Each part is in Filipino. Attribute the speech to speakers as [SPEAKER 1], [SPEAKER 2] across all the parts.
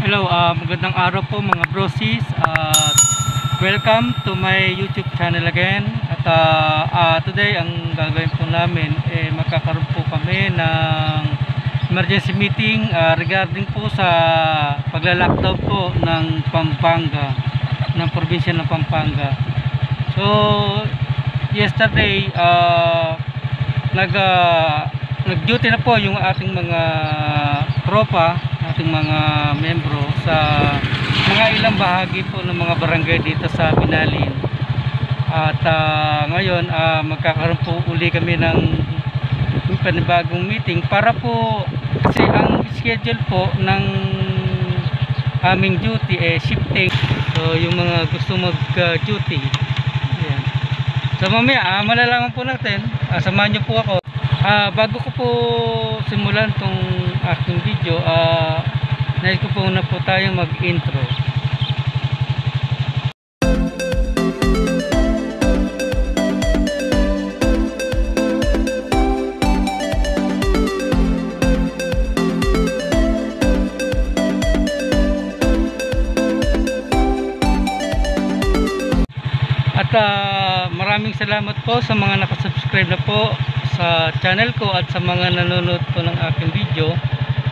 [SPEAKER 1] Hello, magandang araw po mga brosis. Welcome to my YouTube channel again. At today ang gagawin po namin magkakaroon po kami ng emergency meeting regarding po sa pagla-lockdown po ng Pampanga, ng probinsya ng Pampanga. So yesterday nag-duty na po yung ating mga tropa, ating mga membro sa mga ilang bahagi po ng mga barangay dito sa Binalin. At ngayon magkakaroon po uli kami ng panibagong meeting para po, kasi ang schedule po ng aming duty shifting. So yung mga gusto mag-duty, ayan. So mamaya malalaman po natin, samahan nyo po ako. Bago ko po simulan tong aking video, nais ko po na po tayong mag-intro. At maraming salamat po sa mga nakasubscribe na po sa channel ko at sa mga nanonood po ng aking video,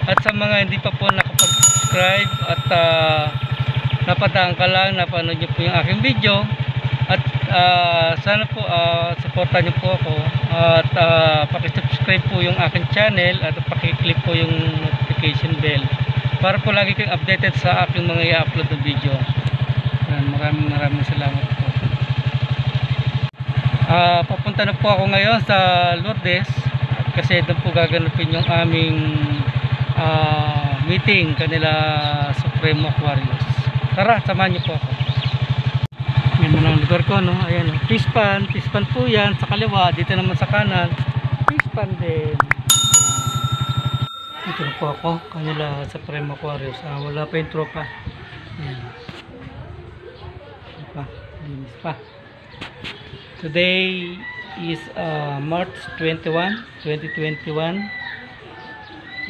[SPEAKER 1] at sa mga hindi pa po nakapag-subscribe at napadaan ka lang, napanood nyo po yung aking video. At sana po supportan nyo po ako at pakisubscribe po yung aking channel at pakiclick po yung notification bell para po lagi kayong updated sa aking mga i-upload na video. Maraming salamat po. Papunta na po ako ngayon sa Lourdes kasi doon po gaganapin yung aming meeting kanila Supremo Aquarius. Tara, samahan niyo po ako. Yan na ang lugar ko, no? Ayan, Pispan po yan sa kaliwa, dito naman sa kanan Pispan din. Dito na po ako kanila Supremo Aquarius. Wala pa yung tropa. Ayan. Linis pa. Today is March 21, 2021.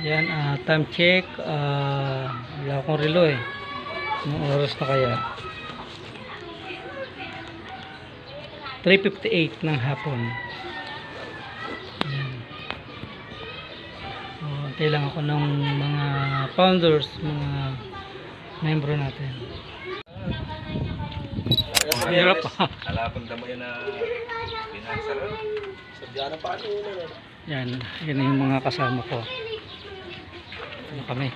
[SPEAKER 1] Yan, time check. Wala akong relo eh. Anong oras na kaya? 3:58 ng hapon. Yan. So, antay lang ako ng mga founders, mga membro natin. Hirap pa.
[SPEAKER 2] Kalapang damo yan na pinansaran. Sadyaan pa ano
[SPEAKER 1] yan. Yan yung mga kasama ko. Ano kami?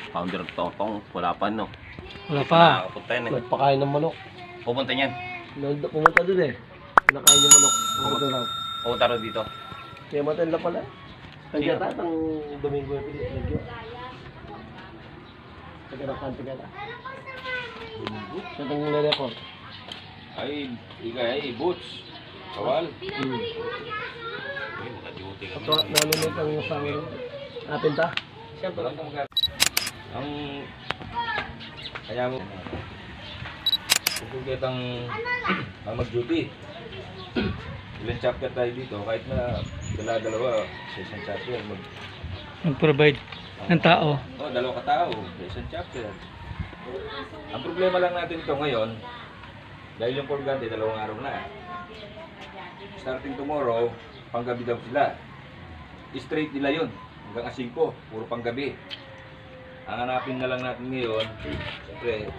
[SPEAKER 2] Founder Totong, wala pa no?
[SPEAKER 1] Wala pa.
[SPEAKER 2] Nakapunta yan eh.
[SPEAKER 3] Nagpakain ng manok.
[SPEAKER 2] Pupunta niyan.
[SPEAKER 3] Pumunta dun eh. Pinakain ng manok. Pumunta raw.
[SPEAKER 2] Pupunta rin dito.
[SPEAKER 3] Kaya matan na pala. Kaya tatang Domingo yung pinigyo. Tagarakan. Siya itong nire-record.
[SPEAKER 2] Ay, igay, boots. Kawal.
[SPEAKER 3] Ito, nalunod ang usawa rin. Pinta?
[SPEAKER 2] Siyempre lang kung ang kaya mo kung ang mag-duty. Ilang chapter tayo dito, kahit na dalawa sa isang chapter
[SPEAKER 1] Mag-provide ng tao.
[SPEAKER 2] dalawa katao sa isang chapter. Ang problema lang natin ito ngayon, dahil yung Colgate dalawang araw na. Starting tomorrow, panggabi daw sila. Straight nila yun, hanggang 5, puro panggabi. Ang hanapin na lang natin ngayon, siyempre,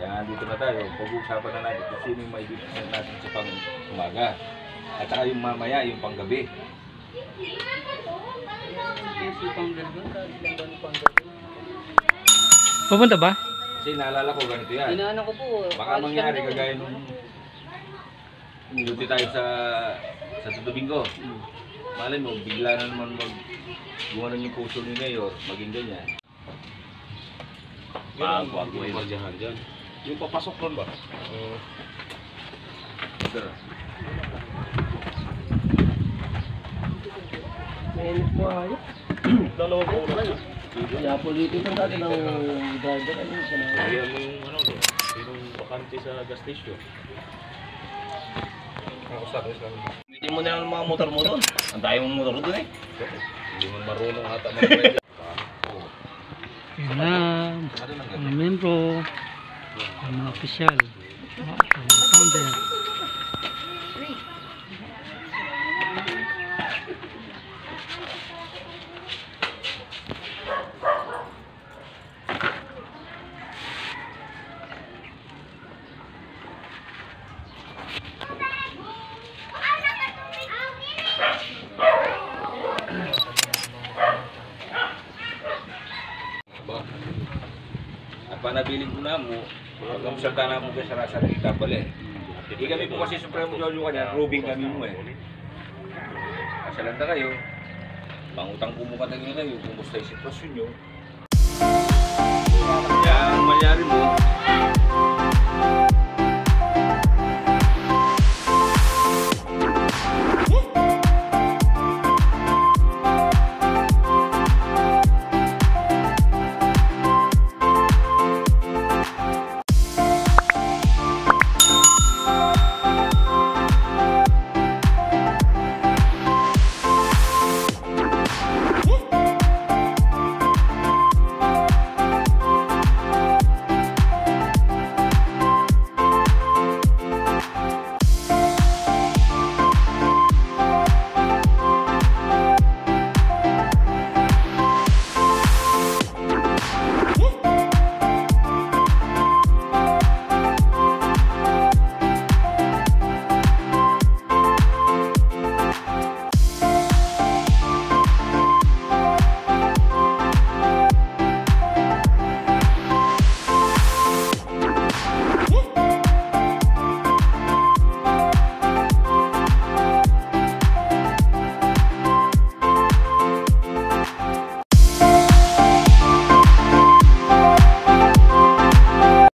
[SPEAKER 2] kaya dito na tayo, pag-uusapan na natin kung sino yung maibigyan natin sa pang-umaga. At saka yung mamaya, yung panggabi.
[SPEAKER 1] Pupunta ba?
[SPEAKER 2] Kasi naalala ko ganito yan.
[SPEAKER 4] Inaano ko po.
[SPEAKER 2] Baka mangyari kagaya nung duty tayo sa Santo Domingo. Malay mo, bigla na naman gumanon yung puso ni Mayor, maging ganyan. Bago yung marjahan dyan. Yung papasok ron ba?
[SPEAKER 3] Mainit po ayos.
[SPEAKER 2] Dalawang oras.
[SPEAKER 3] Kaya politiko natin ng driver. Ano siya na?
[SPEAKER 2] Kaya mo yung ano doon, yung bakante sa gas station. Ang usap is lang.
[SPEAKER 3] Hindi mo na yung mga motor mo doon. Ang dami mong motor doon eh.
[SPEAKER 2] Hindi mo marunong ata mag-ready.
[SPEAKER 1] Yan na, mga membro, mga opisyal, mga founder.
[SPEAKER 2] At panabiling ko na mo, pag-amsalta na mo ka sa sarili kapal eh. Hindi kami po kasi Supremo Jojo kanya, rubing kami mo eh. Kasalanda kayo, pangutang kumukat na kayo, kumusta yung sitwasyon nyo. Kaya ang mangyari mo,